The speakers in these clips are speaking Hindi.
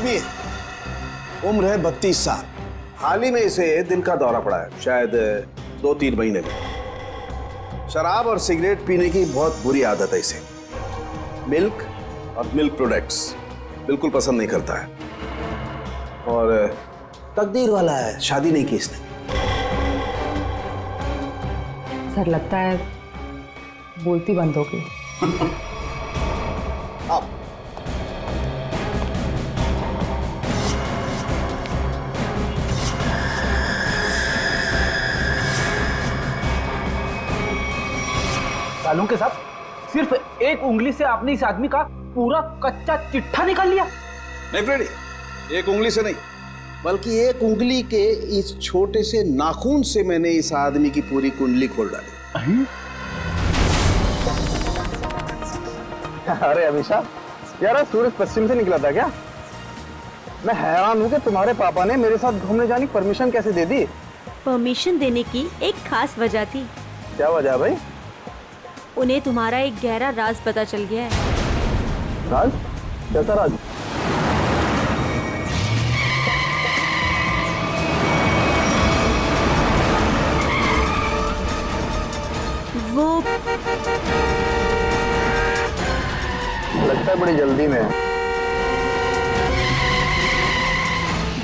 आदमी है, उम्र है 32 साल। हाल ही में इसे दिल का दौरा पड़ा है, शायद 2-3 महीने में। शराब और सिगरेट पीने की बहुत बुरी आदत है इसे। मिल्क और मिल्क प्रोडक्ट्स बिल्कुल पसंद नहीं करता है। और तकदीर वाला है, शादी नहीं की इसने। सर लगता है बोलती बंद हो गई। अब सालों के साथ सिर्फ एक उंगली से आपने इस आदमी का पूरा कच्चा चिट्ठा निकाल लिया। नहीं फ्रेडी, एक उंगली से नहीं, बल्कि एक उंगली के इस छोटे से नाखून से मैंने इस आदमी की पूरी कुंडली खोल डाली। अरे अमीशा, यार सूरज पश्चिम से निकला था क्या? मैं हैरान हूँ कि तुम्हारे पापा ने मेरे साथ घूमने जाने की परमिशन कैसे दे दी? परमिशन देने की एक खास वजह थी। क्या वजह है भाई? उन्हें तुम्हारा एक गहरा राज पता चल गया है। राज? कैसा राज? वो लगता है बड़ी जल्दी में है।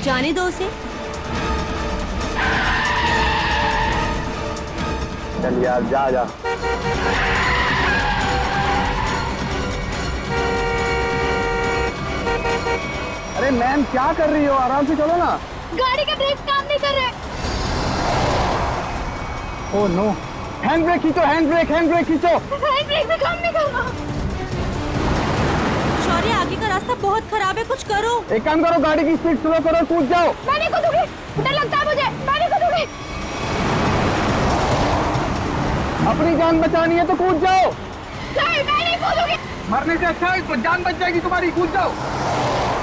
जाने दो उसे। चल यार, जा जा। अरे मैम, क्या कर रही हो? आराम से चलो ना। गाड़ी के ब्रेक्स काम नहीं कर रहे। ओह नो, हैंड ब्रेक खींचो, हैंड ब्रेक खींचो। हैंड ब्रेक भी काम नहीं कर रहा। शौर्य, आगे का रास्ता बहुत खराब है, कुछ करो। एक काम करो, गाड़ी की स्पीड स्लो करो, कूद जाओ। मैं नहीं कूदूंगी, डर लगता है मुझे। मैं नहीं कूदूंगी। अपनी जान बचानी है तो कूद जाओ। सर, मैं नहीं कूदूंगी। मरने से अच्छा है, तो जान बच जाएगी तुम्हारी, कूद जाओ।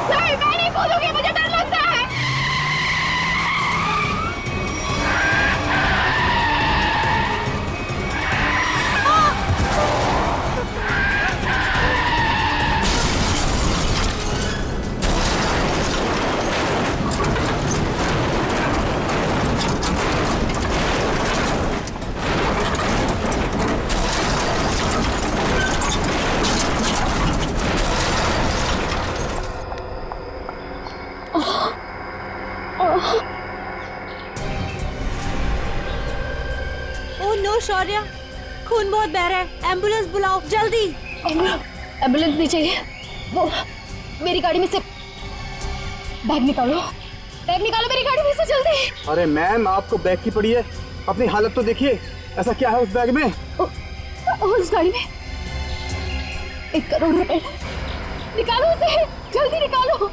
सर, मैं नहीं कूदूंगी, मुझे डर लगता है। ओह नो शौर्य, खून बहुत बह रहा है, एम्बुलेंस बुलाओ जल्दी। एम्बुलेंस नहीं चाहिए। वो मेरी गाड़ी में से बैग निकालो, बैग निकालो मेरी गाड़ी में से जल्दी। अरे मैम, आपको बैग की पड़ी है, अपनी हालत तो देखिए। ऐसा क्या है उस बैग में? उस गाड़ी में 1 करोड़ रुपए। निकालो उसे, जल्दी निकालो।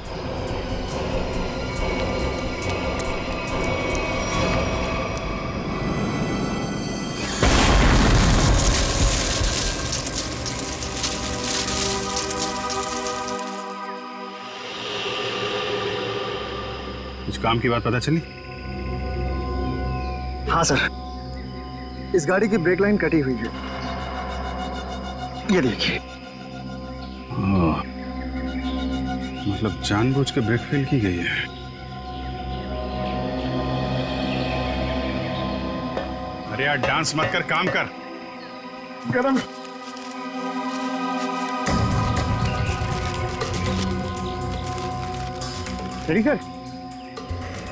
कुछ काम की बात पता चली? हाँ सर, इस गाड़ी की ब्रेक लाइन कटी हुई है, ये देखिए। मतलब जानबूझ के ब्रेक फेल की गई है। अरे यार, डांस मत कर, काम कर। गरम। रेडी सर,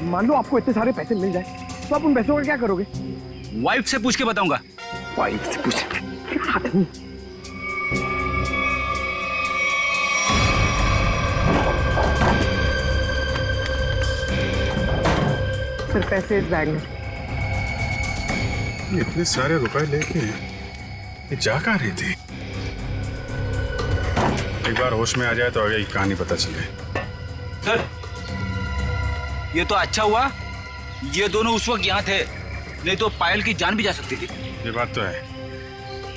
मान लो आपको इतने सारे पैसे मिल जाए तो आप उन पैसों का क्या करोगे? वाइफ से पूछ के बताऊंगा। वाइफ से पूछ? सर, पैसे इस बैग में। इतने सारे रुपए लेके ये जा कहाँ रही थी? एक बार होश में आ जाए तो आगे की कहानी पता चले। सर, ये तो अच्छा हुआ ये दोनों उस वक्त यहाँ थे, नहीं तो पायल की जान भी जा सकती थी। ये बात तो है,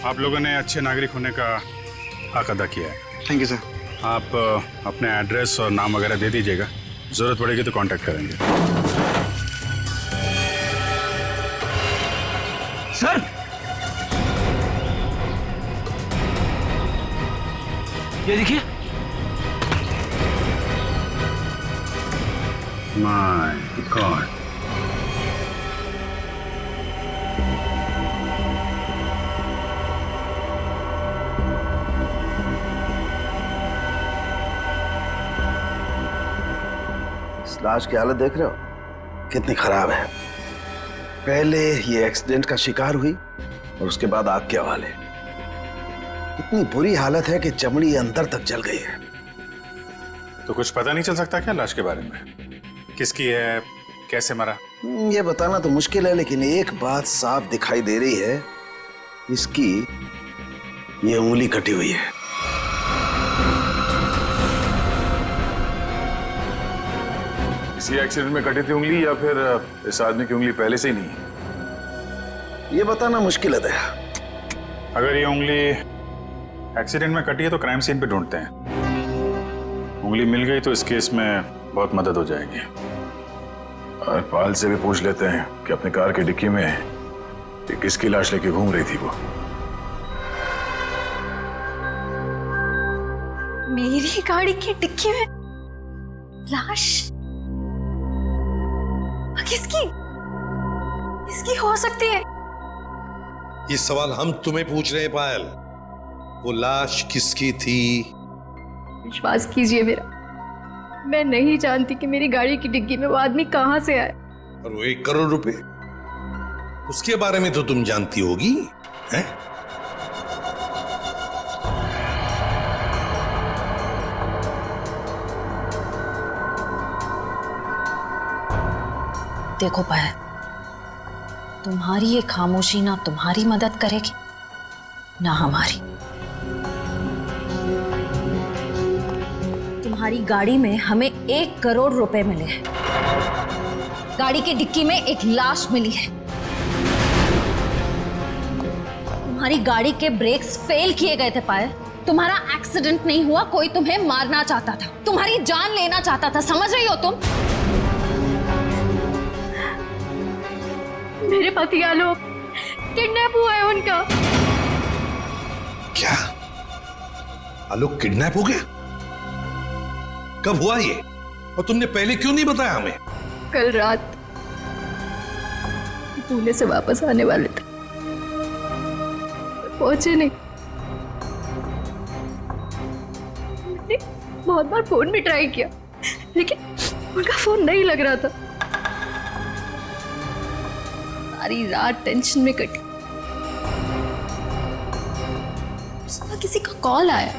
आप लोगों ने अच्छे नागरिक होने का हक अदा किया है। Thank you sir. आप अपने एड्रेस और नाम वगैरह दे दीजिएगा, जरूरत पड़ेगी तो कांटेक्ट करेंगे। सर, ये देखिए, माय गॉड। इस लाश की हालत देख रहे हो कितनी खराब है। पहले ये एक्सीडेंट का शिकार हुई और उसके बाद आग के हवाले। इतनी बुरी हालत है कि चमड़ी अंदर तक जल गई है। तो कुछ पता नहीं चल सकता क्या लाश के बारे में? किसकी है, कैसे मरा? ये बताना तो मुश्किल है, लेकिन एक बात साफ दिखाई दे रही है, इसकी ये उंगली कटी हुई है। इसी एक्सीडेंट में कटी थी उंगली या फिर इस आदमी की उंगली पहले से ही नहीं है? ये बताना मुश्किल है दया। अगर ये उंगली एक्सीडेंट में कटी है तो क्राइम सीन पे ढूंढते हैं। उंगली मिल गई तो इस केस में बहुत मदद हो जाएगी। और पाल से भी पूछ लेते हैं कि अपने कार की डिक्की में ये किसकी लाश लेके घूम रही थी वो। मेरी गाड़ी की डिक्की में लाश? किसकी किसकी हो सकती है? ये सवाल हम तुम्हें पूछ रहे हैं पायल। वो लाश किसकी थी? विश्वास कीजिए मेरा, मैं नहीं जानती कि मेरी गाड़ी की डिग्गी में वो आदमी कहां से आए। और वो 1 करोड़ रुपए, उसके बारे में तो तुम जानती होगी, हैं? देखो पायल, तुम्हारी ये खामोशी ना तुम्हारी मदद करेगी ना हमारी। तुम्हारी गाड़ी में हमें 1 करोड़ रुपए मिले हैं, गाड़ी की डिक्की में एक लाश मिली है। तुम्हारी गाड़ी के ब्रेक्स फेल किए गए थे पायल। तुम्हारा एक्सीडेंट नहीं हुआ, कोई तुम्हें मारना चाहता था, तुम्हारी जान लेना चाहता था, समझ रही हो तुम? मेरे पति आलोक किडनैप हुआ है उनका। क्या आलोक किडनैप हो गया? कब हुआ ये? और तुमने पहले क्यों नहीं बताया हमें? कल रात पुणे से वापस आने वाले थे, पहुंचे नहीं। मैंने बहुत बार फोन भी ट्राई किया, लेकिन उनका फोन नहीं लग रहा था। सारी रात टेंशन में कटी। सुबह किसी का कॉल आया,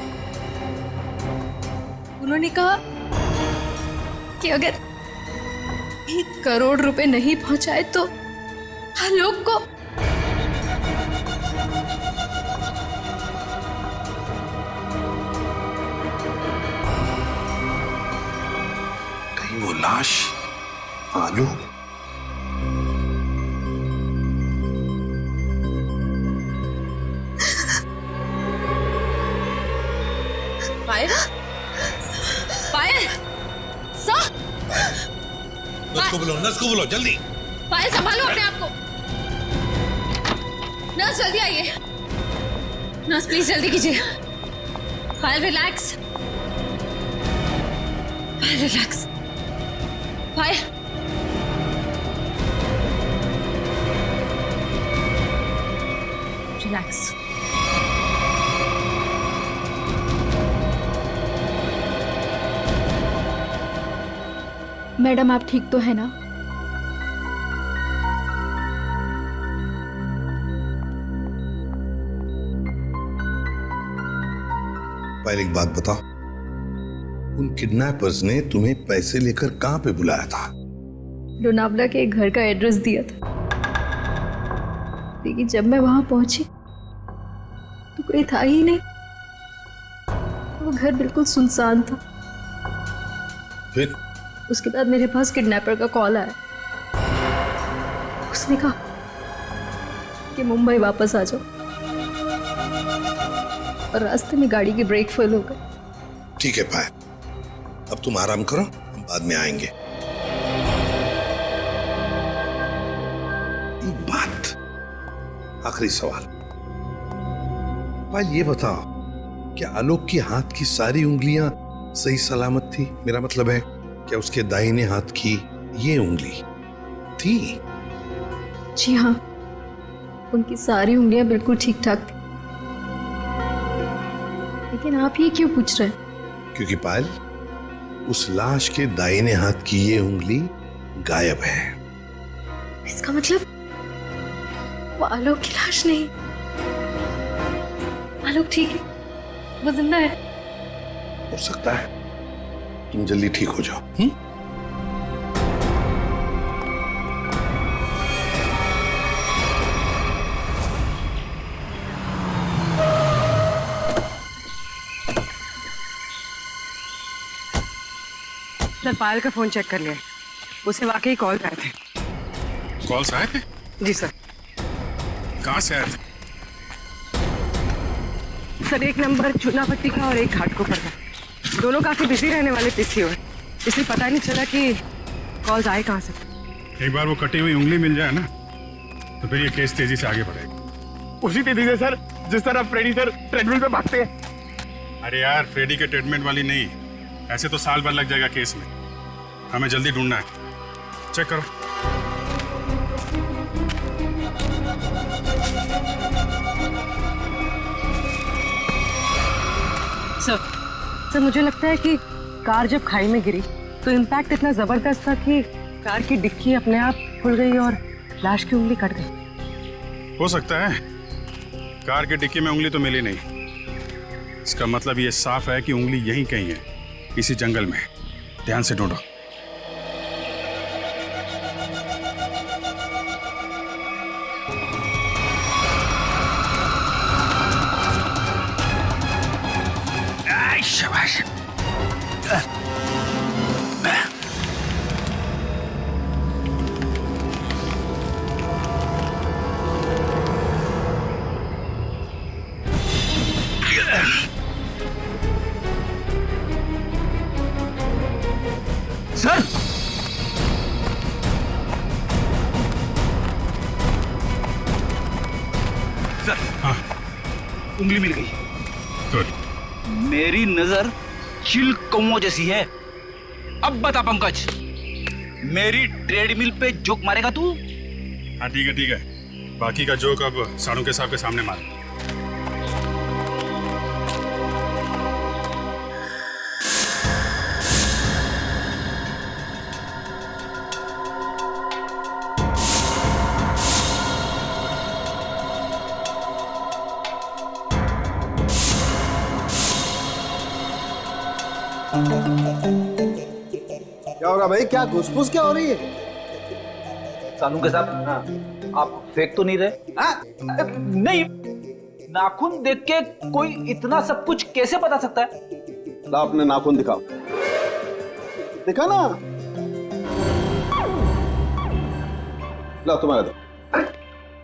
उन्होंने कहा कि अगर 1 करोड़ रुपए नहीं पहुंचाए तो आलोक को कहीं वो लाश आलोक? पायल, पायल, सर, नर्स को बोलो जल्दी। पायल संभालो अपने आप को। नर्स जल्दी आइए। नर्स प्लीज जल्दी कीजिए। पायल रिलैक्स, पायल रिलैक्स, पायल। रिलैक्स। मैडम आप ठीक तो है ना? पहले एक बात बताओ, उन किडनैपर्स ने तुम्हें पैसे लेकर कहां पे बुलाया था? लोनावला के एक घर का एड्रेस दिया था, लेकिन जब मैं वहां पहुंची तो कोई था ही नहीं। वो घर बिल्कुल सुनसान था। फिर उसके बाद मेरे पास किडनैपर का कॉल आया। उसने कहा कि मुंबई वापस आ जाओ, और रास्ते में गाड़ी की ब्रेक फेल हो गई। ठीक है पायल, अब तुम आराम करो, हम बाद में आएंगे। एक बात, आखिरी सवाल। पायल ये बताओ, क्या आलोक की हाथ की सारी उंगलियां सही सलामत थी? मेरा मतलब है क्या उसके दाहिने हाथ की ये उंगली थी? जी हाँ, उनकी सारी उंगलियां बिल्कुल ठीक ठाक थी। लेकिन आप ये क्यों पूछ रहे हैं? क्योंकि पायल, उस लाश के दाहिने हाथ की ये उंगली गायब है। इसका मतलब वो आलोक की लाश नहीं। आलोक ठीक है, वो जिंदा है। हो सकता है तुम जल्दी ठीक हो जाओ। सर, पायल का फोन चेक कर लिया, उसे वाकई कॉल आए थे। कॉल्स आए थे? जी सर। कहाँ से आए थे? सर, एक नंबर चूनापट्टी का और एक घाटकोपर का। दोनों काफी बिजी रहने वाले पीसीओ है, इसलिए पता नहीं चला कि कॉल्स आए कहाँ से। एक बार वो कटी हुई उंगली मिल जाए ना, तो फिर ये केस तेजी से आगे बढ़ेगा। उसी तेजी से सर जिस तरह फ्रेडी सर ट्रेडमिल पे भागते हैं। अरे यार, फ्रेडी के ट्रीटमेंट वाली नहीं, ऐसे तो साल भर लग जाएगा केस में। हमें जल्दी ढूंढना है। चेक करो। सर, मुझे लगता है कि कार जब खाई में गिरी तो इम्पैक्ट इतना जबरदस्त था कि कार की डिक्की अपने आप खुल गई और लाश की उंगली कट गई। हो सकता है। कार की डिक्की में उंगली तो मिली नहीं, इसका मतलब ये साफ है कि उंगली यहीं कहीं है, इसी जंगल में। ध्यान से ढूंढो। शाबाश। सर, सर, हाँ, उंगली मिल गई। गुड। मेरी नजर चिल कौओं जैसी है। अब बता पंकज, मेरी ट्रेडमिल पे जोक मारेगा तू? हाँ ठीक है ठीक है, बाकी का जोक अब साड़ू के साहब के सामने मार। क्या हो रहा भाई? क्या घुसफुस क्या हो रही है? सानू के साथ आप फेंक तो नहीं रहे? नहीं, नाखून देख के कोई इतना सब कुछ कैसे बता सकता है? ला अपने नाखून दिखाओ। दिखा ना। ला तुम्हारा दो।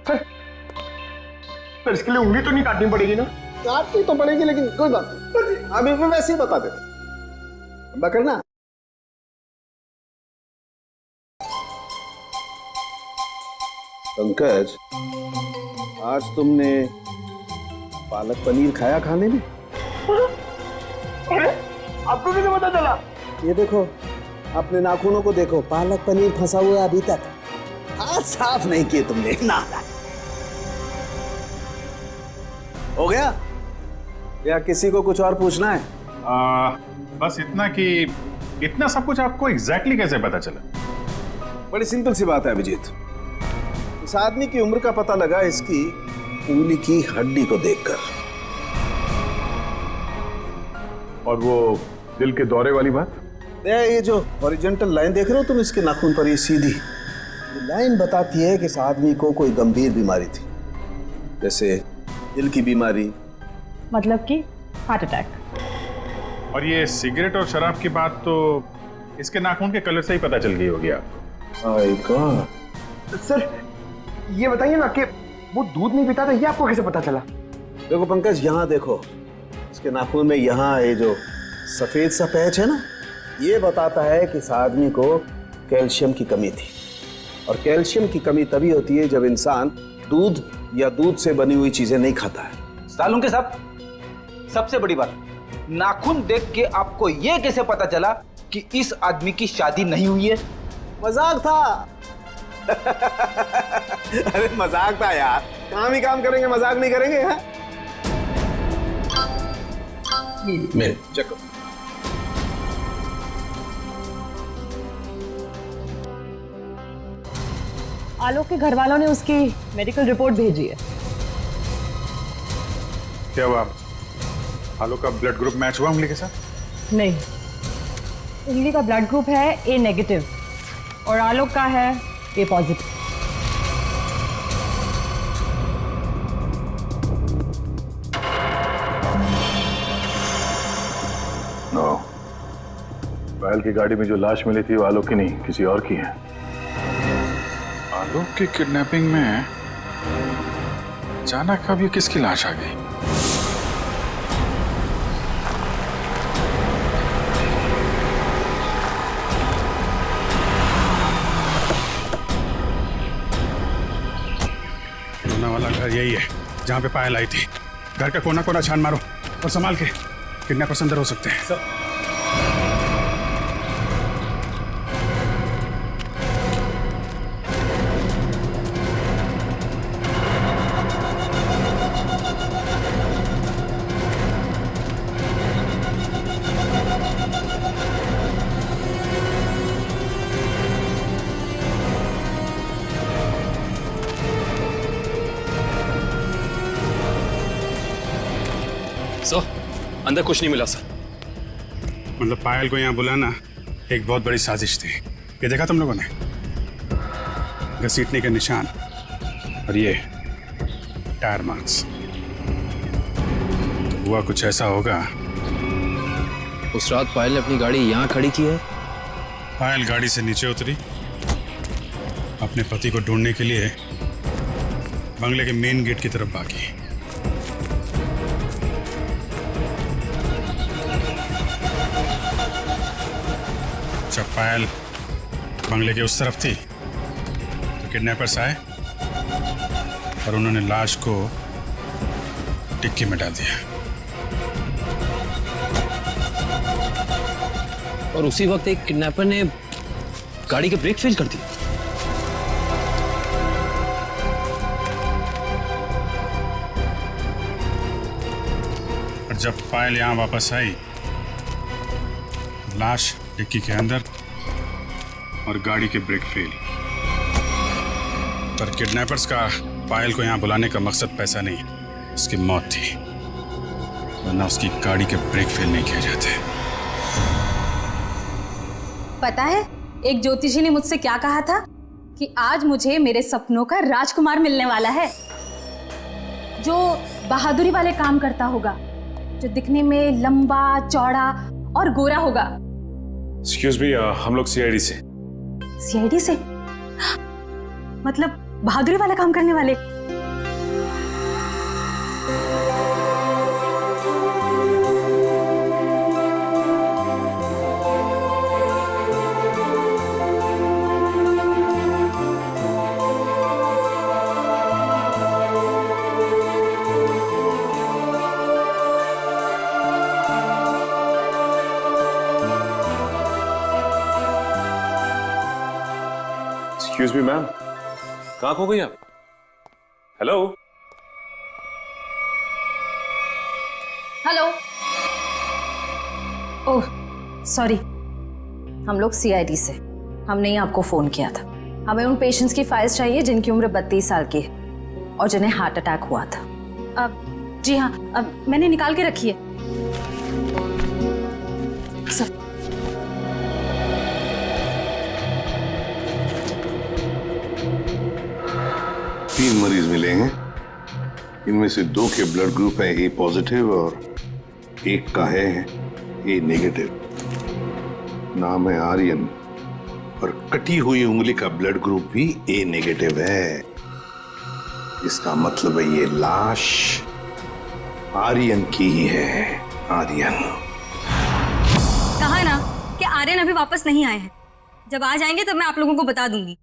सर, इसके लिए उंगली तो नहीं काटनी पड़ेगी ना? काटनी तो पड़ेगी, लेकिन कोई बात नहीं, अभी भी वैसे ही बता देते। करना पंकज, आज तुमने पालक पनीर खाया खाने में? अरे, आपको कैसे पता चला? ये देखो, अपने नाखूनों को देखो, पालक पनीर फंसा हुआ है अभी तक। हाथ साफ नहीं किए तुमने ना। हो गया या किसी को कुछ और पूछना है? बस इतना कि इतना सब कुछ आपको एग्जैक्टली कैसे पता चला? बड़ी सिंपल सी बात है अभिजीत। इस आदमी की उम्र का पता लगा इसकी उंगली की हड्डी को देखकर। और वो दिल के दौरे वाली बात? ये जो हॉरिजॉन्टल लाइन देख रहे हो तुम इसके नाखून पर, ये सीधी लाइन बताती है कि इस आदमी को कोई गंभीर बीमारी थी, जैसे दिल की बीमारी। मतलब कि हार्ट अटैक। और ये सिगरेट और शराब की बात तो इसके नाखून के कलर से ही पता चल गई होगी आपको। सर, ये बताइए ना कि वो दूध नहीं पीता था, ये आपको कैसे पता चला? देखो पंकज, यहाँ देखो, इसके नाखून में यहाँ ये जो सफेद सा पैच है ना, ये बताता है कि इस आदमी को कैल्शियम की कमी थी। और कैल्शियम की कमी तभी होती है जब इंसान दूध या दूध से बनी हुई चीजें नहीं खाता है। सालून के साहब, सबसे बड़ी बात, नाखून देख के आपको यह कैसे पता चला कि इस आदमी की शादी नहीं हुई है? मजाक था। अरे मजाक था यार, काम ही काम करेंगे, मजाक नहीं करेंगे। हाँ? मेरे चको। आलोक के घर वालों ने उसकी मेडिकल रिपोर्ट भेजी है। क्या हुआ? आलोक का ब्लड ग्रुप मैच हुआ उंगली के साथ? नहीं, उंगली का ब्लड ग्रुप है ए नेगेटिव और आलोक का है ए पॉजिटिव। नो, पायल की गाड़ी में जो लाश मिली थी वो आलोक की नहीं, किसी और की है। आलोक की किडनैपिंग में अचानक अब ये किसकी लाश आ गई? कोना वाला घर यही है जहां पे पायल आई थी। घर का कोना कोना छान मारो और संभाल के, किडनैपर्स अंदर हो सकते हैं। सर, अंदर कुछ नहीं मिला सर। मतलब पायल को यहाँ बुलाना एक बहुत बड़ी साजिश थी। ये देखा तुम लोगों ने? घसीटने के निशान और ये टायर मार्क्स। तो हुआ कुछ ऐसा होगा। उस रात पायल ने अपनी गाड़ी यहाँ खड़ी की है। पायल गाड़ी से नीचे उतरी, अपने पति को ढूंढने के लिए बंगले के मेन गेट की तरफ भागी। जब पायल बंगले के उस तरफ थी तो किडनैपर्स आए और उन्होंने लाश को डिक्की में डाल दिया। और उसी वक्त एक किडनैपर ने गाड़ी के ब्रेक फेल कर दिए। और जब पायल यहाँ वापस आई, लाश डिक्की के अंदर और गाड़ी के ब्रेक फेल। पर किडनैपर्स का पायल को यहाँ बुलाने का मकसद पैसा नहीं, उसकी मौत थी, वरना उसकी गाड़ी के ब्रेक फेल नहीं किए जाते। पता है एक ज्योतिषी ने मुझसे क्या कहा था कि आज मुझे मेरे सपनों का राजकुमार मिलने वाला है, जो बहादुरी वाले काम करता होगा, जो दिखने में लंबा चौड़ा और गोरा होगा। एक्सक्यूज मी, हम लोग सीआईडी से। सीआईडी से? मतलब बहादुरी वाला काम करने वाले? एक्सक्यूज मी मैम, कहाँ खो गई आप? Hello hello. ओह सॉरी, हम लोग सीआईडी से, हमने ही आपको फोन किया था। हमें उन पेशेंट्स की फाइल्स चाहिए जिनकी उम्र 32 साल की है और जिन्हें हार्ट अटैक हुआ था। अब जी हाँ, अब मैंने निकाल के रखी है सब। तीन मरीज मिलेंगे, इनमें से 2 के ब्लड ग्रुप है ए पॉजिटिव और एक का है ए नेगेटिव। नाम है आर्यन और कटी हुई उंगली का ब्लड ग्रुप भी ए नेगेटिव है। इसका मतलब है ये लाश आर्यन की ही है। आर्यन कहा ना कि आर्यन अभी वापस नहीं आए हैं। जब आ जाएंगे तब मैं आप लोगों को बता दूंगी।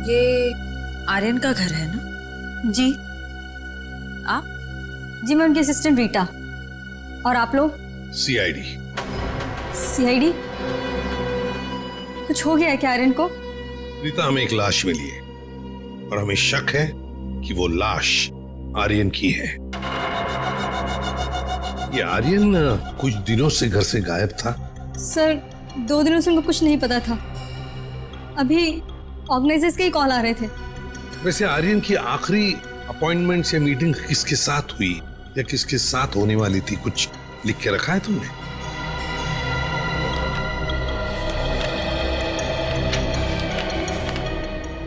ये आर्यन का घर है ना? जी आप? जी मैं उनकी असिस्टेंट रीटा। और आप लोग? सीआईडी। सीआईडी? कुछ हो गया है क्या आर्यन को? रीता, हमें एक लाश मिली है और हमें शक है कि वो लाश आर्यन की है। ये आर्यन कुछ दिनों से घर से गायब था। सर 2 दिनों से उनको कुछ नहीं पता था। अभी ऑर्गेनाइजर्स के ही कॉल आ रहे थे। वैसे आर्यन की आखिरी अपॉइंटमेंट या मीटिंग किसके साथ हुई या किसके साथ होने वाली थी, कुछ लिख के रखा है तुमने?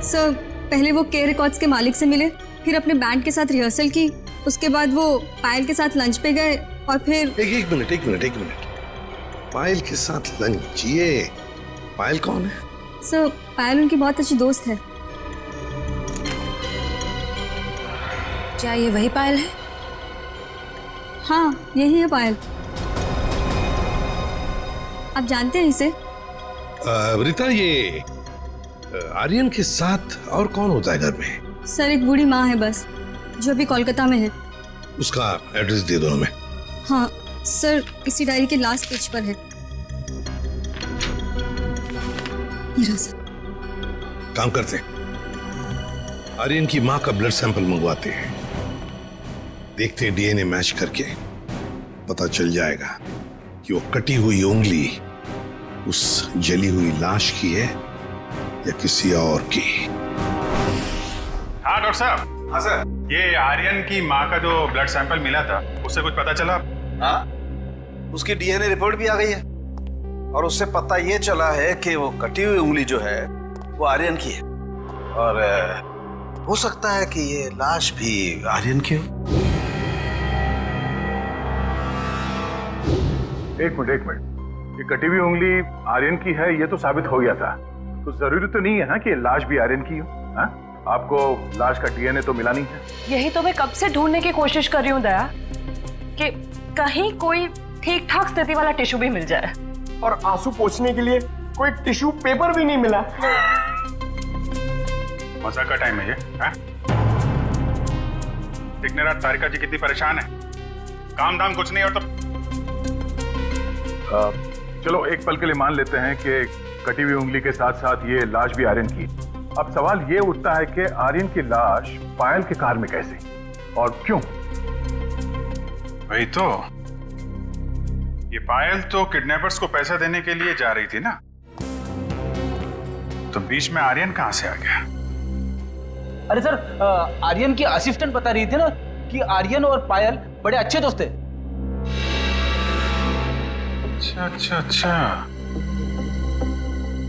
सर पहले वो के रिकॉर्ड्स के मालिक से मिले, फिर अपने बैंड के साथ रिहर्सल की, उसके बाद वो पायल के साथ लंच पे गए और फिर एक मिनट। पायल के साथ लंच? ये पायल कौन है? सर पायल उनकी बहुत अच्छी दोस्त है। क्या ये वही पायल है? हाँ यही है पायल। आप जानते हैं इसे? रीता, ये आर्यन के साथ और कौन होता है घर में? सर एक बूढ़ी माँ है बस, जो अभी कोलकाता में है। उसका एड्रेस दे दो हमें। हाँ सर इसी डायरी के लास्ट पेज पर है। ये रहा सर। काम करते हैं, आर्यन की माँ का ब्लड सैंपल मंगवाते हैं, देखते हैं डीएनए मैच करके पता चल जाएगा कि वो कटी हुई उंगली उस जली हुई लाश की है या किसी और की। हाँ डॉक्टर साहब। हाँ सर। ये आर्यन की माँ का जो ब्लड सैंपल मिला था, उससे कुछ पता चला? हाँ, उसकी डीएनए रिपोर्ट भी आ गई है और उससे पता ये चला है कि वो कटी हुई उंगली जो है वो आर्यन की है और हो सकता है कि ये लाश भी आर्यन की हो। एक मिनट, ये कटी हुई उंगली आर्यन की है ये तो साबित हो गया था, तो जरूरी तो नहीं है ना कि लाश भी आर्यन की हो। हाँ? आपको लाश का डीएनए तो मिला नहीं है। यही तो मैं कब से ढूंढने की कोशिश कर रही हूँ दया, कि कहीं कोई ठीक ठाक स्थिति वाला टिश्यू भी मिल जाए। और आंसू पोंछने के लिए कोई टिश्यू पेपर भी नहीं मिला। मजाक का टाइम है ये? दिखने रात तारिका जी कितनी परेशान है, काम धाम कुछ नहीं और तो चलो एक पल के लिए मान लेते हैं कि कटी हुई उंगली के साथ साथ ये लाश भी आर्यन की। अब सवाल ये उठता है कि आर्यन की लाश पायल के कार में कैसे और क्यों? वही तो, ये पायल तो किडनैपर्स को पैसा देने के लिए जा रही थी ना, तो बीच में आर्यन कहां से आ गया? अरे सर आर्यन की असिस्टेंट बता रही थी ना कि आर्यन और पायल बड़े अच्छे दोस्त थे। अच्छा,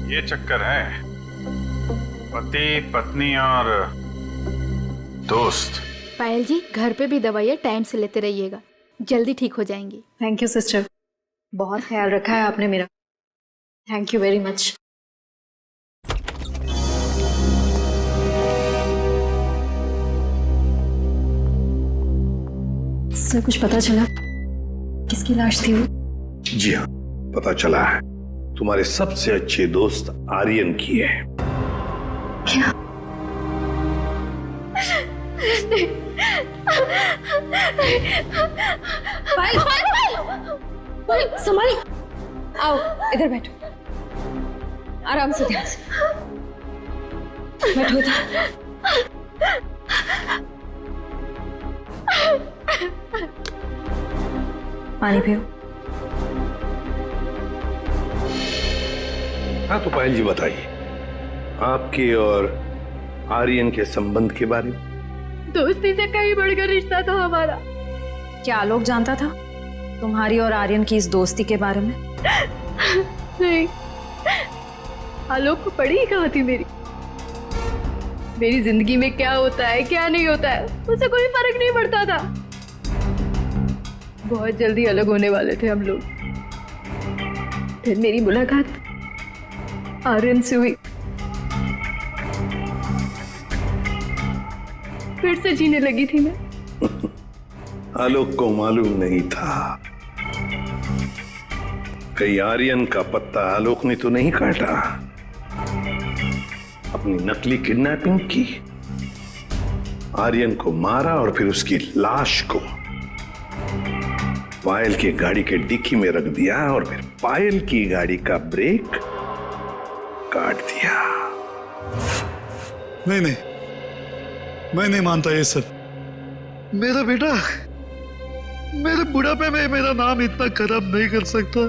ये चक्कर है, पति पत्नी और दोस्त। पायल जी घर पे भी दवाइयाँ टाइम से लेते रहिएगा, जल्दी ठीक हो जाएंगी। थैंक यू सिस्टर, बहुत ख्याल रखा है आपने मेरा। Thank you very much. Sir कुछ पता चला किसकी लाश थी वो? जी हाँ, पता चला है, तुम्हारे सबसे अच्छे दोस्त आर्यन की है। क्या? पायल, पायल, संभाल। आओ इधर बैठो, आराम से, ध्यान से बैठो इधर। पानी पियो। हाँ तो पायल जी बताइए, आपके और आर्यन के संबंध के बारे में। दोस्ती से कहीं बढ़कर रिश्ता था हमारा। क्या आलोक जानता था तुम्हारी और आर्यन की इस दोस्ती के बारे में? नहीं, आलोक को पड़ी ही कहाँ थी मेरी जिंदगी में क्या होता है क्या नहीं होता है उसे कोई फर्क नहीं पड़ता था। बहुत जल्दी अलग होने वाले थे हम लोग, फिर मेरी मुलाकात आर्यन से हुई, फिर से जीने लगी थी मैं। आलोक को मालूम नहीं था कहीं आर्यन का पत्ता आलोक ने तो नहीं काटा, अपनी नकली किडनैपिंग की आर्यन को मारा और फिर उसकी लाश को पायल की गाड़ी के डिक्की में रख दिया और फिर पायल की गाड़ी का ब्रेक काट दिया। नहीं नहीं, मैं नहीं मानता ये सब। मेरा बेटा मेरे बुढ़ापे में मेरा नाम इतना खराब नहीं कर सकता।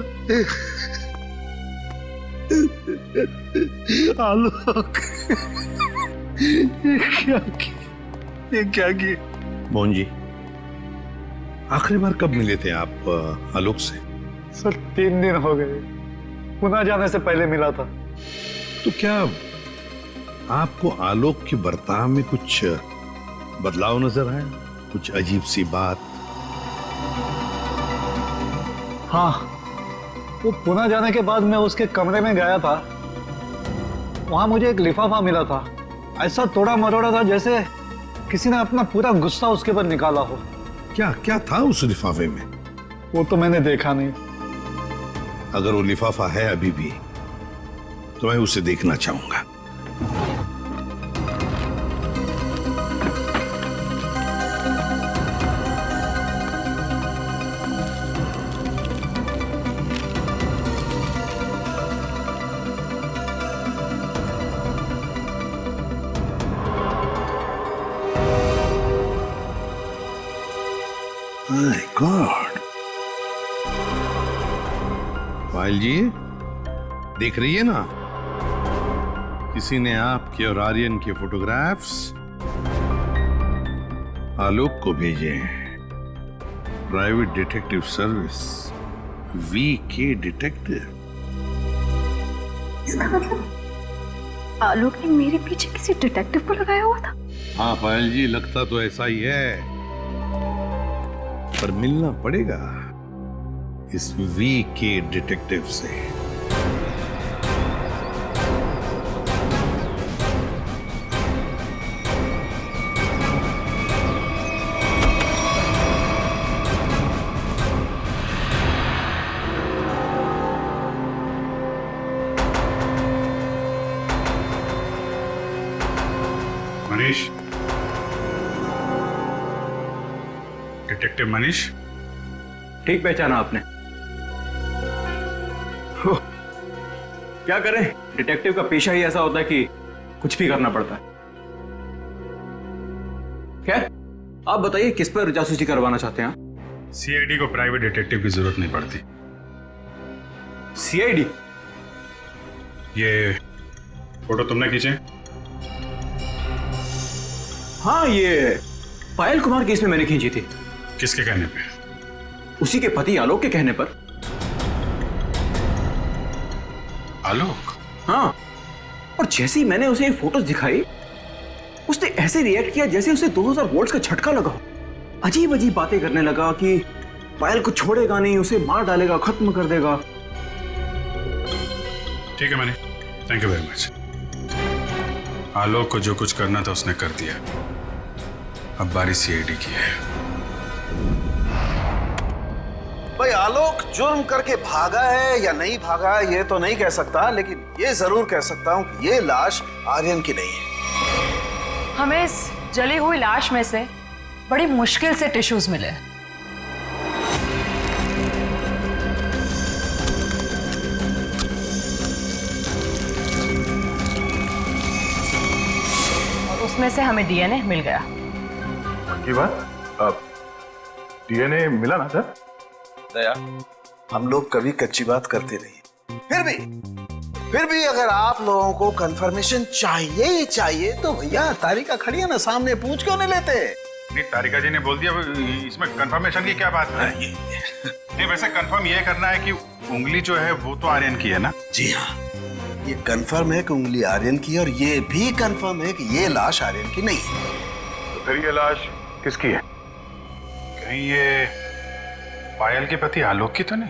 आलोक, ये क्या किए? मोहन जी, आखिरी बार कब मिले थे आप आलोक से? सर 3 दिन हो गए, पुणे जाने से पहले मिला था। तो क्या आपको आलोक के बर्ताव में कुछ बदलाव नजर आया? कुछ अजीब सी बात? हाँ, वो पुणे जाने के बाद मैं उसके कमरे में गया था। वहां मुझे एक लिफाफा मिला था, ऐसा तोड़ा मरोड़ा था जैसे किसी ने अपना पूरा गुस्सा उसके पर निकाला हो। क्या क्या था उस लिफाफे में? वो तो मैंने देखा नहीं। अगर वो लिफाफा है अभी भी तो मैं उसे देखना चाहूंगा। माय गॉड, पायल जी देख रही है ना, किसी ने आपके और आर्यन के फोटोग्राफ्स आलोक को भेजे हैं। Private detective service, VK detective. इसका मतलब आलोक ने मेरे पीछे किसी डिटेक्टिव को लगाया हुआ था? हाँ पायल जी, लगता तो ऐसा ही है, पर मिलना पड़ेगा इस VK डिटेक्टिव से। मनीष, डिटेक्टिव मनीष। ठीक पहचाना आपने। क्या करें, डिटेक्टिव का पेशा ही ऐसा होता है कि कुछ भी करना पड़ता है। खैर, आप बताइए किस पर जासूसी करवाना चाहते हैं? CID को प्राइवेट डिटेक्टिव की जरूरत नहीं पड़ती। CID? ये फोटो तुमने खींचे? हाँ, ये पायल कुमार केस में मैंने खींची थी। किसके कहने पे? उसी के पति आलोक के कहने पर। आलोक? हाँ, और जैसे ही मैंने उसे ये फोटोज दिखाई, उसने ऐसे रिएक्ट किया जैसे उसे 2000 वोल्ट्स का झटका लगा। अजीब अजीब बातें करने लगा कि पायल को छोड़ेगा नहीं, उसे मार डालेगा, खत्म कर देगा। ठीक है Manish, thank you very much. Alok को जो कुछ करना था उसने कर दिया, अब बारी CID की है। भाई आलोक जुर्म करके भागा है या नहीं भागा ये तो नहीं कह सकता, लेकिन ये जरूर कह सकता हूं कि ये लाश आर्यन की नहीं है। हमें इस जली हुई लाश में से बड़ी मुश्किल से टिश्यूज मिले। और उसमें से हमें DNA मिल गया। की बात? अब DNA मिला ना सर? दया, हम लोग कभी कच्ची बात करते नहीं। फिर भी अगर आप लोगों को कंफर्मेशन चाहिए ही चाहिए तो भैया तारिका खड़ी है ना सामने, पूछ क्यों नहीं लेते? नहीं, तारिका जी ने बोल दिया, इसमें कंफर्मेशन की क्या बात है? नहीं, वैसे कंफर्म ये करना है कि उंगली जो है वो तो आर्यन की है ना? जी हाँ, ये कंफर्म है कि उंगली आर्यन की, और ये भी कंफर्म है कि ये लाश आर्यन की नहीं है। तो फिर ये लाश किसकी है? कहीं ये पायल के पति आलोक की तो नहीं?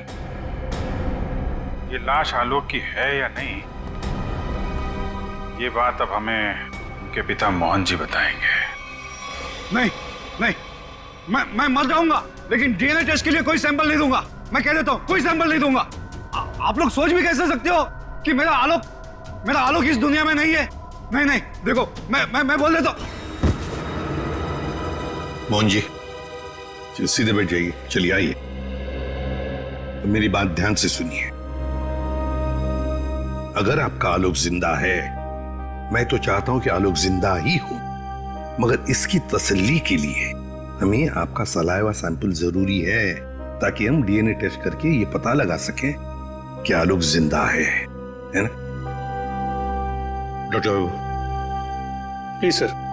ये लाश आलोक की है या नहीं, ये बात अब हमें उनके पिता मोहन जी बताएंगे। नहीं नहीं, मैं मर जाऊंगा लेकिन DNA टेस्ट के लिए कोई सैंपल नहीं दूंगा। मैं कह देता हूं, कोई सैंपल नहीं दूंगा। आप लोग सोच भी कैसे सकते हो कि मेरा आलोक इस दुनिया में नहीं है? नहीं नहीं, देखो मैं बोल देता हूं। मोहन जी, सीधे बैठ जाइए, चलिए आइए। तो मेरी बात ध्यान से सुनिए। अगर आपका आलोक जिंदा है, मैं तो चाहता हूं कि आलोक जिंदा ही हो, मगर इसकी तसल्ली के लिए हमें आपका सलाइवा सैंपल जरूरी है, ताकि हम डीएनए टेस्ट करके ये पता लगा सकें कि आलोक जिंदा है ना? Doctor please sir.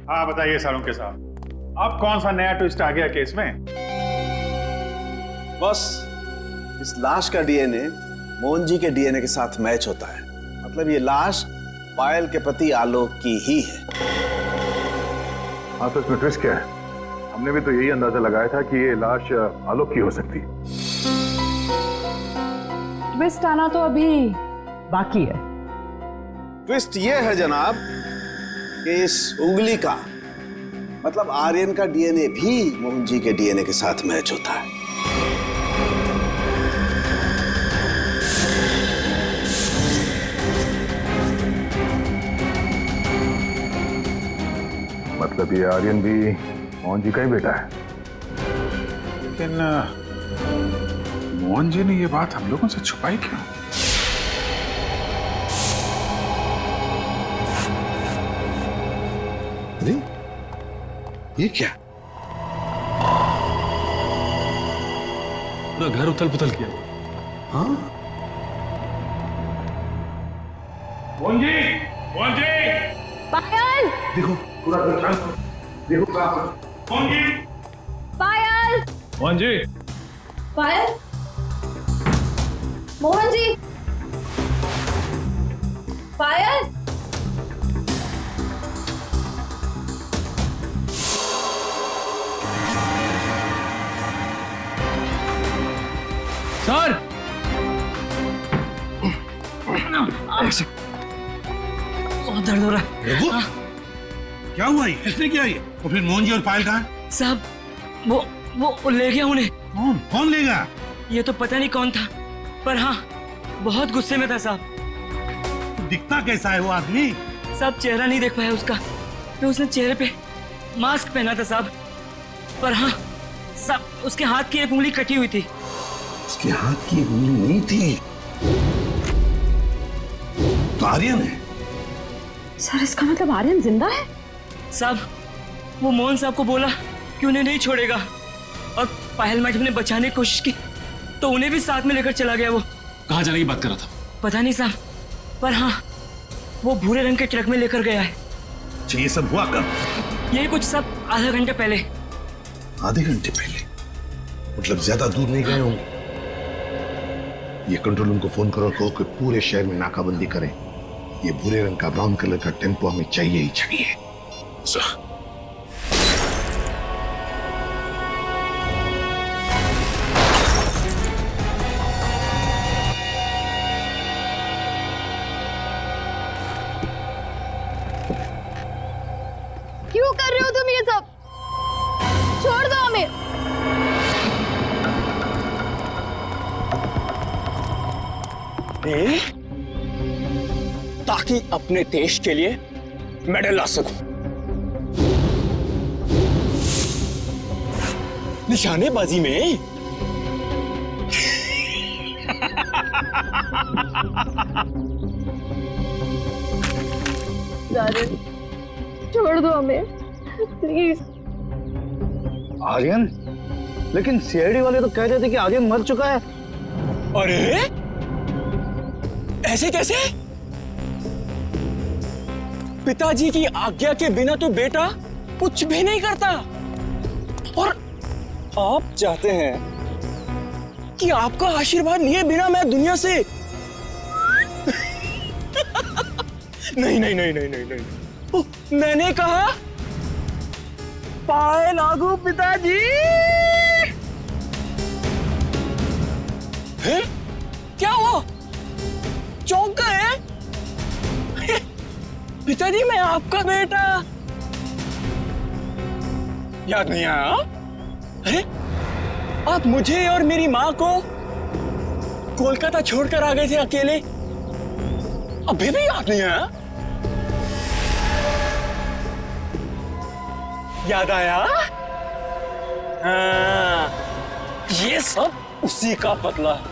हाँ बताइए सालुंके साहब, अब कौन सा नया ट्विस्ट आ गया केस में? बस इस लाश का डीएनए मोहन जी के डीएनए के साथ मैच होता है। मतलब ये लाश पायल के पति आलोक की ही है। हाँ, तो इसमें ट्विस्ट क्या है? हमने भी तो यही अंदाजा लगाया था कि ये लाश आलोक की हो सकती है। ट्विस्ट आना तो अभी बाकी है। ट्विस्ट ये है जनाब कि इस उंगली का मतलब आर्यन का डीएनए भी मोहन जी के डीएनए के साथ मैच होता है। मतलब ये आर्यन भी मोहन जी का ही बेटा है। लेकिन मोहन जी ने ये बात हम लोगों से छुपाई क्यों? अरे ये क्या? पूरा घर उथल पुथल किया। हाँ, मोहन जी, मोहन जी, पायल, देखो पूरा देखो मोहन जी, पायल, मोहन जी, पायल, मोहन जी, पायल। सर, बहुत दर्द हो रहा है। रघु, क्या हुआ? इसने क्या ये? और फिर मोहन जी और पायल कहाँ? साहब, वो ले गया उन्हें। कौन लेगा? ये तो पता नहीं कौन था, पर हाँ बहुत गुस्से में था साहब। दिखता कैसा है वो आदमी? साहब चेहरा नहीं देख पाया उसका, तो उसने चेहरे पे मास्क पहना था साहब। पर हाँ साहब, उसके हाथ की एक उंगली कटी हुई थी। उसके हाथ की उंगली नहीं थी तो आर्यन है। सर इसका मतलब आर्यन जिंदा है? साहब वो मोहन साहब को बोला कि उन्हें नहीं छोड़ेगा, और पायल मैडम ने बचाने की कोशिश की तो उन्हें भी साथ में लेकर चला गया। वो कहाँ जाने की बात कर रहा था? पता नहीं साहब, पर हाँ वो भूरे रंग के ट्रक में लेकर गया है। ये सब हुआ कब? ये कुछ सब आधा घंटे पहले। आधे घंटे पहले? मतलब ज्यादा दूर नहीं गए होंगे। ये कंट्रोल रूम को फोन करो, कहो कि पूरे शहर में नाकाबंदी करें। ये भूरे रंग का ब्राउन कलर का टेम्पो हमें चाहिए ही चाहिए। क्यों कर रहे हो तुम ये सब? छोड़ दो हमें। ताकि अपने देश के लिए मेडल ला सकूं। निशानेबाजी में छोड़ दो हमें प्लीज। आर्यन? लेकिन सीआईडी वाले तो कह रहे थे कि आर्यन मर चुका है। अरे ऐसे कैसे? पिताजी की आज्ञा के बिना तो बेटा कुछ भी नहीं करता, और आप चाहते हैं कि आपका आशीर्वाद लिए बिना मैं दुनिया से नहीं नहीं नहीं नहीं नहीं नहीं, मैंने कहा पाए लागू पिताजी। है? क्या हुआ? चौंक गए? पिताजी मैं आपका बेटा। याद नहीं आया? अरे आप मुझे और मेरी माँ को कोलकाता छोड़कर आ गए थे अकेले, अभी भी याद नहीं आया? याद आया? हाँ, ये सब उसी का बदला है।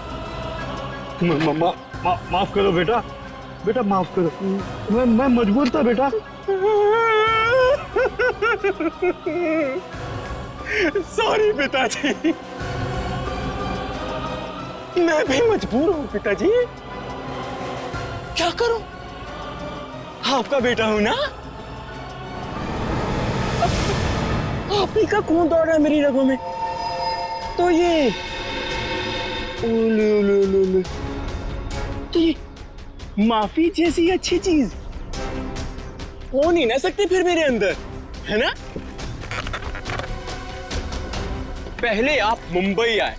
माफ करो बेटा, बेटा माफ करो, मैं मजबूर था बेटा। सॉरी पिताजी, मैं भी मजबूर हूँ पिताजी, क्या करूं, आपका बेटा हूं ना। आप ही का खून दौड़ रहा है मेरी रगों में, तो ये तो ये माफी जैसी अच्छी चीज हो नहीं ना सकती फिर मेरे अंदर, है ना। पहले आप मुंबई आए,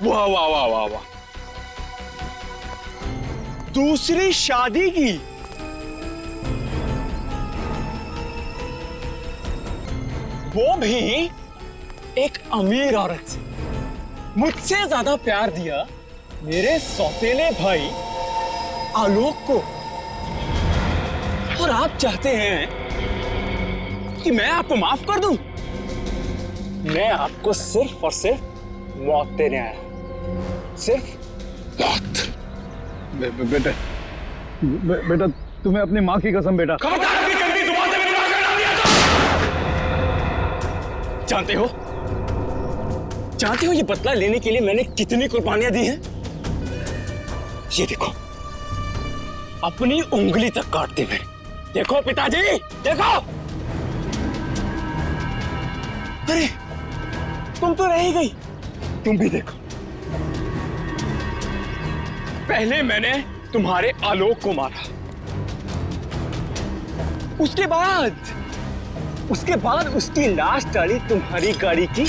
वाह वाह वाह वाह वाह, दूसरी शादी की, वो भी एक अमीर औरत से। मुझसे ज्यादा प्यार दिया मेरे सौतेले भाई आलोक को, और आप चाहते हैं कि मैं आपको माफ कर दूं? मैं आपको सिर्फ और सिर्फ मौत देने आया, सिर्फ मौत। बेटा बेटा, तुम्हें अपनी माँ की कसम बेटा। जानते हो ये बदला लेने के लिए मैंने कितनी कुर्बानियां दी हैं? ये देखो, अपनी उंगली तक काट दी मैंने। देखो पिताजी, देखो। अरे तुम तो रह ही गई, तुम भी देखो। पहले मैंने तुम्हारे आलोक को मारा, उसके बाद उसकी लाश डाली तुम्हारी गाड़ी की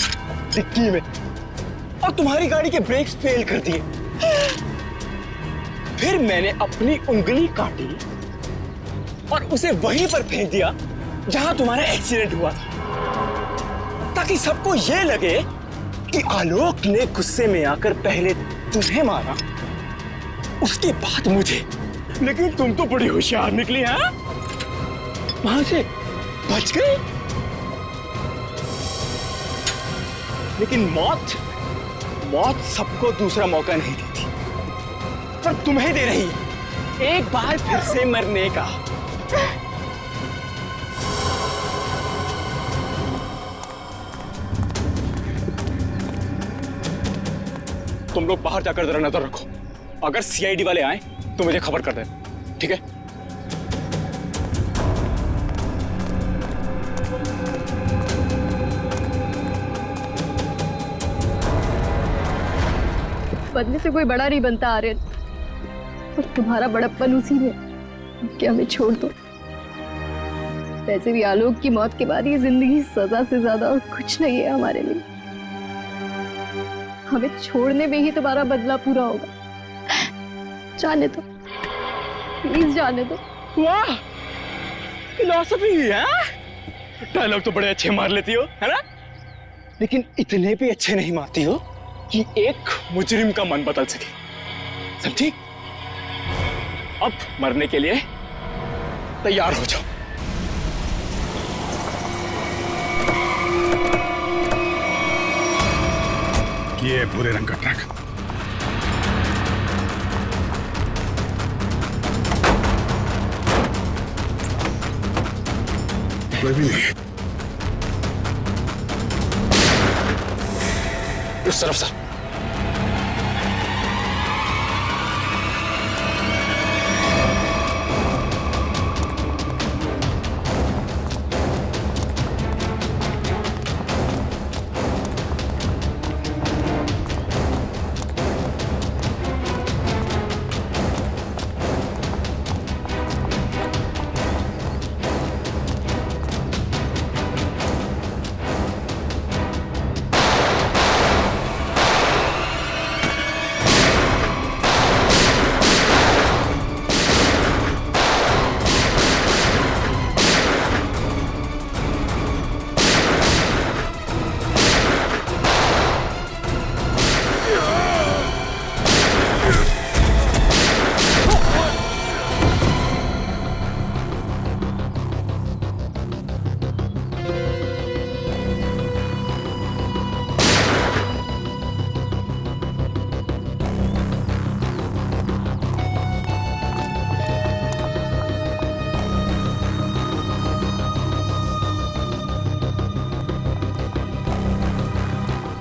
डिक्की में, और तुम्हारी गाड़ी के ब्रेक्स फेल कर दिए। फिर मैंने अपनी उंगली काटी और उसे वहीं पर फेंक दिया जहां तुम्हारा एक्सीडेंट हुआ था, ताकि सबको यह लगे कि आलोक ने गुस्से में आकर पहले तुम्हें मारा, उसके बाद मुझे। लेकिन तुम तो बड़ी होशियार निकली, हैं? वहां से बच गई। लेकिन मौत सबको दूसरा मौका नहीं देती, पर तुम्हें दे रही है एक बार फिर से मरने का। तुम लोग बाहर जाकर जरा नजर रखो, अगर सीआईडी वाले आए तो मुझे खबर कर देना, ठीक है? बदले से कोई बड़ा नहीं बनता आर्यन, और तुम्हारा बड़प्पन उसी में कि हमें छोड़ दो। वैसे भी आलोक की मौत के बाद ये जिंदगी सजा से ज्यादा और कुछ नहीं है हमारे लिए। हमें छोड़ने में ही तुम्हारा बदला पूरा होगा। जाने दो, प्लीज जाने दो। वाह, फिलॉसफी है। डायलॉग तो बड़े अच्छे मार लेती हो, है ना? लेकिन इतने भी अच्छे नहीं मारती हो कि एक मुजरिम का मन बदल सके, समझी? अब मरने के लिए तैयार हो जाओ। ये भूरे रंग का ट्रक। कोई भी नहीं। उस तरफ sir.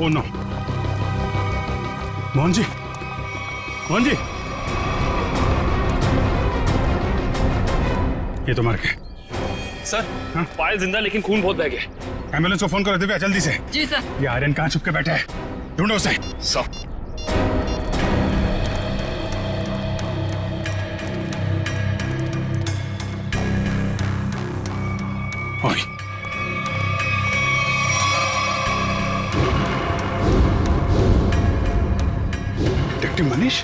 Oh no, Mohan ji, Mohan ji, ये तो मर गए। सर, पायल जिंदा लेकिन खून बहुत बह गया। एम्बुलेंस को फोन करो दिव्या, जल्दी से। जी सर। ये आर्यन कहाँ छुप के बैठा है, ढूंढो उसे। सर। ओए, detective Manish.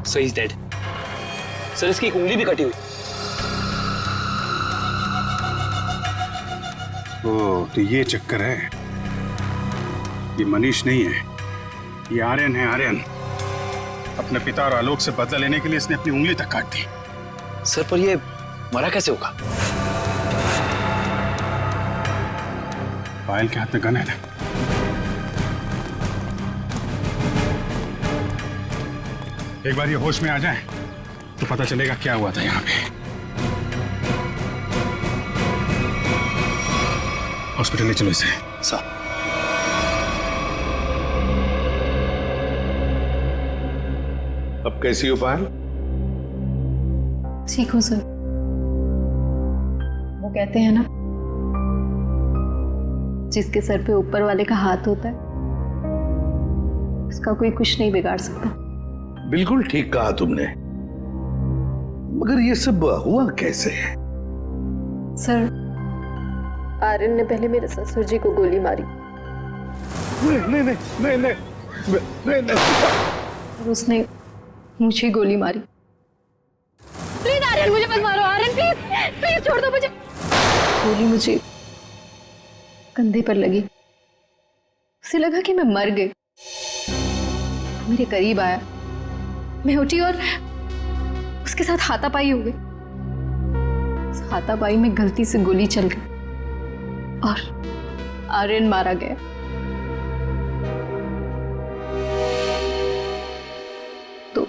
So he is dead. Sir, इसकी एक उंगली भी कटी हुई। ओ, तो ये चक्कर है। ये मनीष नहीं है, ये आर्यन है। आर्यन अपने पिता और आलोक से बदला लेने के लिए इसने अपनी उंगली तक काट दी। सर, पर ये मरा कैसे होगा? पायल के हाथ में गन है ना। एक बार ये होश में आ जाए तो पता चलेगा क्या हुआ था यहाँ पे। हॉस्पिटल ले चलो इसे। सर। अब कैसी हो पायल? ठीक हूँ सर। वो कहते हैं ना, जिसके सर पे ऊपर वाले का हाथ होता है उसका कोई कुछ नहीं बिगाड़ सकता। बिल्कुल ठीक कहा तुमने, मगर ये सब हुआ कैसे? सर, आर्यन ने पहले मेरे ससुर जी को गोली मारी। नहीं नहीं नहीं नहीं नहीं नहीं। और उसने मुझे गोली मारी। प्लीज आर्यन, मुझे मत मारो। आर्यन प्लीज प्लीज छोड़ दो मुझे। गोली मुझे कंधे पर लगी। उसे लगा कि मैं मर गई। मेरे करीब आया, मैं उठी और उसके साथ हाथापाई हो गई। उस हाथापाई में गलती से गोली चल गई और आर्यन मारा गया। तो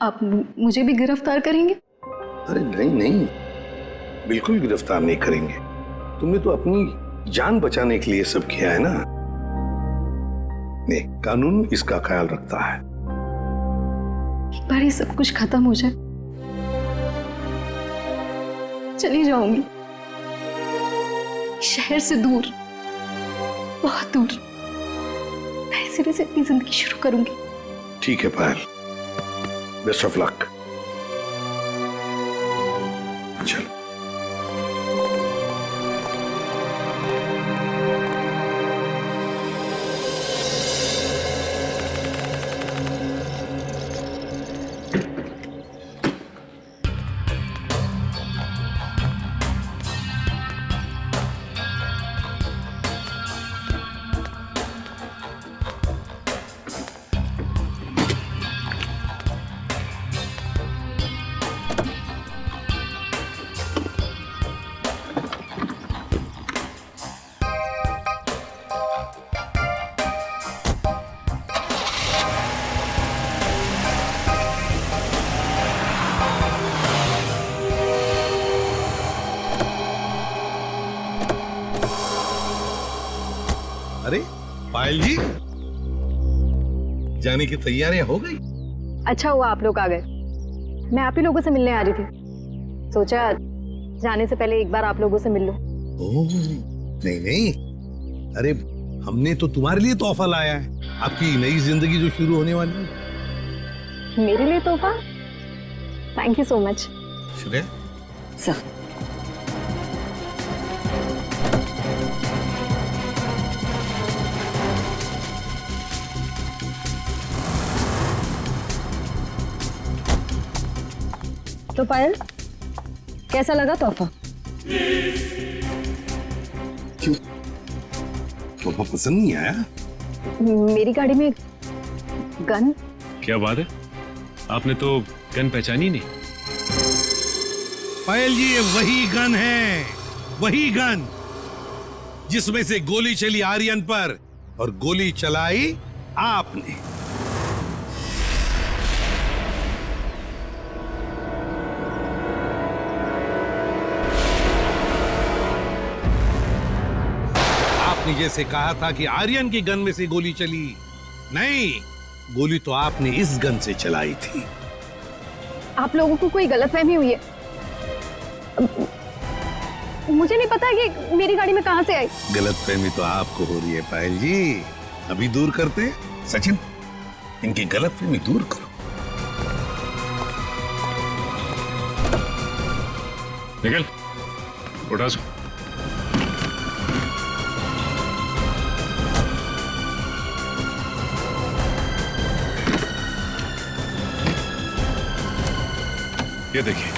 आप मुझे भी गिरफ्तार करेंगे? अरे नहीं नहीं, बिल्कुल गिरफ्तार नहीं करेंगे। तुमने तो अपनी जान बचाने के लिए सब किया है ना। नहीं, कानून इसका ख्याल रखता है। एक बार ये सब कुछ खत्म हो जाए, चली जाऊंगी शहर से दूर, बहुत दूर। नए सिरे से अपनी जिंदगी शुरू करूंगी। ठीक है पायल, बेस्ट ऑफ लक। चलो। अरे पायल जी, जाने की तैयारियां हो गई? अच्छा हुआ आप लोग आ गए। मैं आप ही लोगों से मिलने आ रही थी। सोचा जाने से पहले एक बार आप लोगों से मिल लूं। ओह, नहीं नहीं, अरे हमने तो तुम्हारे लिए तोहफा लाया है, आपकी नई जिंदगी जो शुरू होने वाली है। मेरे लिए तोहफा? Thank you so much. Shreya sir, तो पायल, कैसा लगा तोहफा? क्यों, तोहफा पसंद नहीं आया? मेरी गाड़ी में गन। क्या बात है, आपने तो गन पहचानी नहीं? पायल जी, ये वही गन है, वही गन जिसमें से गोली चली आर्यन पर और गोली चलाई आपने। आपने आपने जैसे कहा था कि आर्यन की गन में से गोली चली, नहीं, गोली तो आपने इस गन से चलाई थी। आप लोगों को कोई गलतफहमी हुई है। मुझे नहीं पता कि मेरी गाड़ी में कहां से आई। गलतफहमी तो आपको हो रही है पायल जी, अभी दूर करते। सचिन, इनकी गलतफहमी दूर करो। निकल, उठा सो। ये देखिए।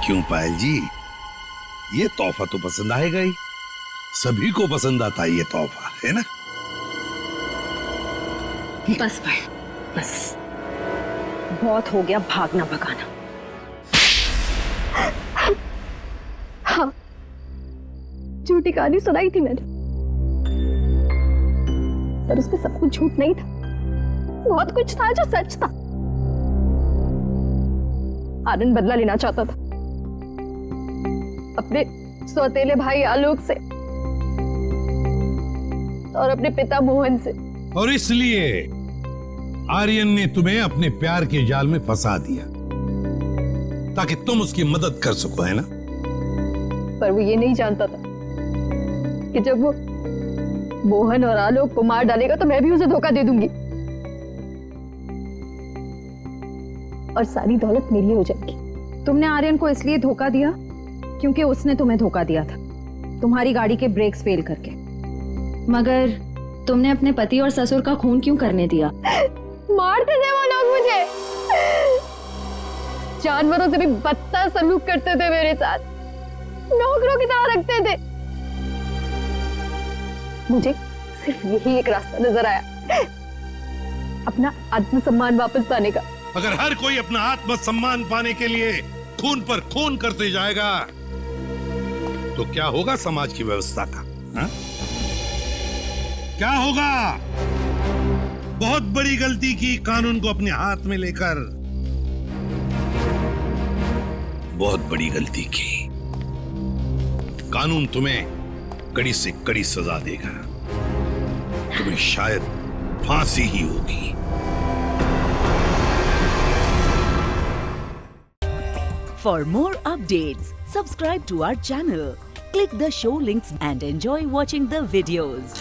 क्यों पायल जी, ये तोहफा तो पसंद आएगा ही, सभी को पसंद आता है ये तोहफा, है ना? बस भाई, बस बहुत हो गया भागना भगाना। हाँ, झूठी कहानी सुनाई थी मैंने, पर उसमें सब कुछ झूठ नहीं था, बहुत कुछ था जो सच था। आनंद बदला लेना चाहता था अपने सौतेले भाई आलोक से और अपने पिता मोहन से, और इसलिए आर्यन ने तुम्हें अपने प्यार के जाल में फंसा दिया ताकि तुम उसकी मदद कर सको, है ना? पर वो ये नहीं जानता था कि जब वो मोहन और आलोक को मार डालेगा तो मैं भी उसे धोखा दे दूंगी और सारी दौलत मेरी हो जाएगी। तुमने आर्यन को इसलिए धोखा दिया क्योंकि उसने तुम्हें धोखा दिया था, तुम्हारी गाड़ी के ब्रेक्स फेल करके। मगर तुमने अपने पति और ससुर का खून क्यों करने दिया? मारते थे वो लोग मुझे, जानवरों से भी बदतर सलूक करते थे मेरे साथ, नौकरों की तरह रखते थे। मुझे सिर्फ यही एक रास्ता नजर आया, अपना आत्मसम्मान वापस पाने का। अगर हर कोई अपना आत्मसम्मान पाने के लिए खून पर खून करते जाएगा तो क्या होगा समाज की व्यवस्था का? हा? क्या होगा? बहुत बड़ी गलती की कानून को अपने हाथ में लेकर, बहुत बड़ी गलती की। कानून तुम्हें कड़ी से कड़ी सजा देगा, तुम्हें शायद फांसी ही होगी। For more updates, subscribe to our channel, click the show links and enjoy watching the videos.